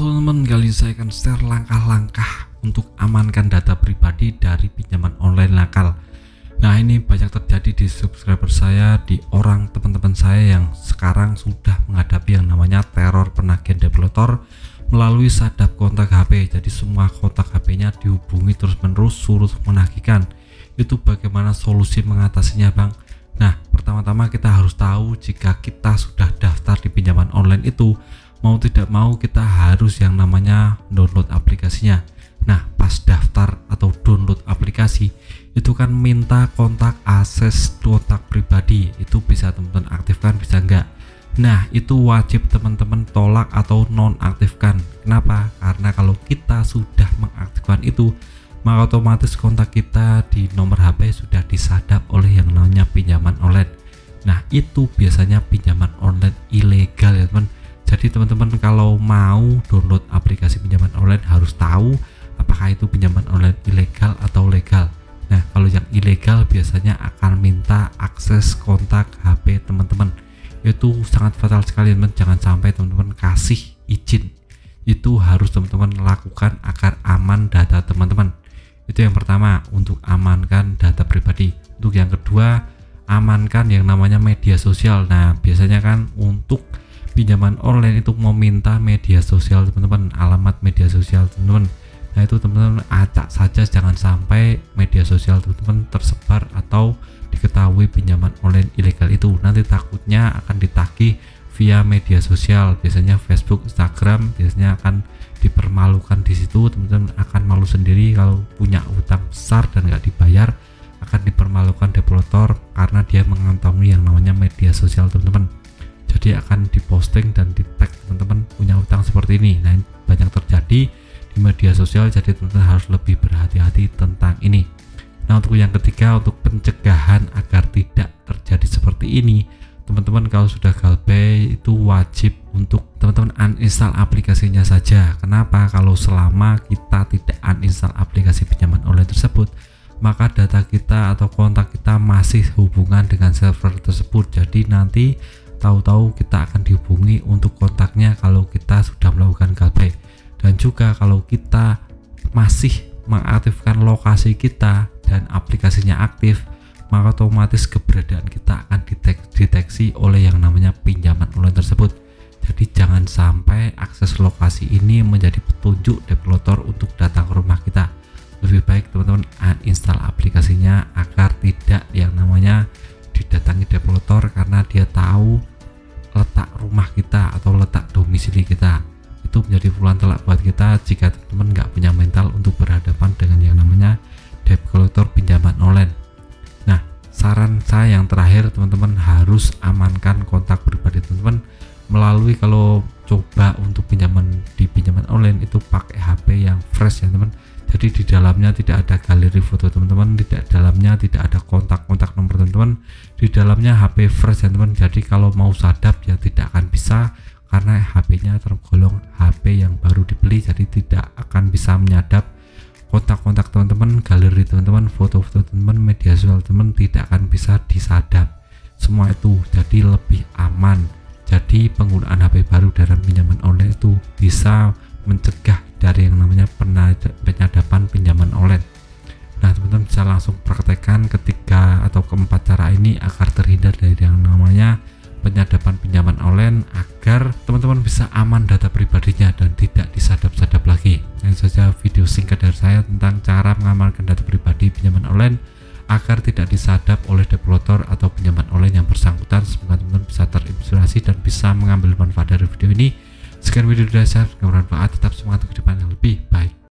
teman-teman, kali ini saya akan share langkah-langkah untuk amankan data pribadi dari pinjaman online nakal. Nah, ini banyak terjadi di subscriber saya, di orang teman-teman saya yang sekarang sudah menghadapi yang namanya teror penagihan developer melalui sadap kontak HP. Jadi semua kontak HP-nya dihubungi terus-menerus suruh menagihkan. Itu bagaimana solusi mengatasinya, Bang? Nah, pertama-tama kita harus tahu jika kita sudah daftar di pinjaman online itu, mau tidak mau kita harus yang namanya download aplikasinya. Nah, pas daftar atau download aplikasi itu kan minta kontak akses kontak pribadi, itu bisa teman-teman aktifkan, bisa enggak. Nah, itu wajib teman-teman tolak atau nonaktifkan. Kenapa? Karena kalau kita sudah mengaktifkan itu, maka otomatis kontak kita di nomor HP sudah disadap oleh yang namanya pinjaman online. Nah, itu biasanya pinjaman online ilegal ya teman. Jadi teman-teman kalau mau download aplikasi pinjaman online harus tahu apakah itu pinjaman online ilegal atau legal. Nah, kalau yang ilegal biasanya akan minta akses kontak HP teman-teman. Itu sangat fatal sekali teman, jangan sampai teman-teman kasih izin. Itu harus teman-teman lakukan agar aman data teman-teman. Itu yang pertama, untuk amankan data pribadi. Untuk yang kedua, amankan yang namanya media sosial. Nah, biasanya kan untuk pinjaman online itu meminta media sosial teman-teman, alamat media sosial teman-teman. Nah, itu teman-teman acak saja, jangan sampai media sosial teman-teman tersebar atau diketahui pinjaman online ilegal itu. Nanti takutnya akan ditagih via media sosial, biasanya Facebook, Instagram, biasanya akan dipermalukan di situ. Teman-teman akan malu sendiri kalau punya utang besar dan nggak dibayar, akan dipermalukan developer karena dia mengantongi yang namanya media sosial teman-teman. Jadi akan diposting dan di tag teman-teman punya utang seperti ini. Nah, banyak terjadi di media sosial, jadi teman-teman harus lebih berhati-hati tentang ini. Nah, untuk yang ketiga, untuk pencegahan agar tidak terjadi seperti ini, teman-teman kalau sudah galbay itu wajib untuk teman-teman uninstall aplikasinya saja. Kenapa? Kalau selama kita tidak uninstall aplikasi pinjaman online tersebut, maka data kita atau kontak kita masih hubungan dengan server tersebut. Jadi nanti tahu-tahu kita akan dihubungi untuk kontaknya kalau kita sudah melakukan galbay. Dan juga kalau kita masih mengaktifkan lokasi kita dan aplikasinya aktif, maka otomatis keberadaan kita akan dideteksi oleh yang namanya pinjaman online tersebut. Jadi jangan sampai akses lokasi ini menjadi petunjuk developer untuk datang ke rumah kita. Lebih baik teman-teman uninstall aplikasinya agar tidak yang namanya didatangi developer, karena dia tahu letak rumah kita atau letak domisili kita. Itu menjadi pukulan telak buat kita jika teman-teman nggak punya mental untuk berhadapan dengan yang namanya developer pinjaman online. Nah, saran saya yang terakhir, teman-teman harus amankan kontak pribadi teman-teman melalui, kalau coba untuk pinjaman di pinjaman online itu pakai HP yang fresh ya teman. Jadi di dalamnya tidak ada galeri foto teman-teman, dalamnya tidak ada kontak-kontak nomor teman-teman, di dalamnya HP fresh ya teman. Jadi kalau mau sadap ya tidak akan bisa, karena HP-nya tergolong HP yang baru dibeli, jadi tidak akan bisa menyadap kontak-kontak teman-teman, galeri teman-teman, foto-foto teman-teman, media sosial teman, tidak akan bisa disadap semua itu. Jadi lebih aman. Jadi penggunaan HP baru dalam pinjaman online itu bisa mencegah dari yang namanya penyadapan pinjaman online. Nah, teman-teman bisa langsung praktekkan ketiga atau keempat cara ini agar terhindar dari yang namanya penyadapan pinjaman online, agar teman-teman bisa aman data pribadinya dan tidak disadap-sadap lagi. Ini saja video singkat dari saya tentang cara mengamankan data pribadi pinjaman online agar tidak disadap oleh developer atau pinjaman online yang bersangkutan. Semoga teman-teman bisa terinspirasi dan bisa mengambil manfaat dari video ini. Sekian video dari saya, semoga bermanfaat. Tetap semangat untuk kehidupan yang lebih baik.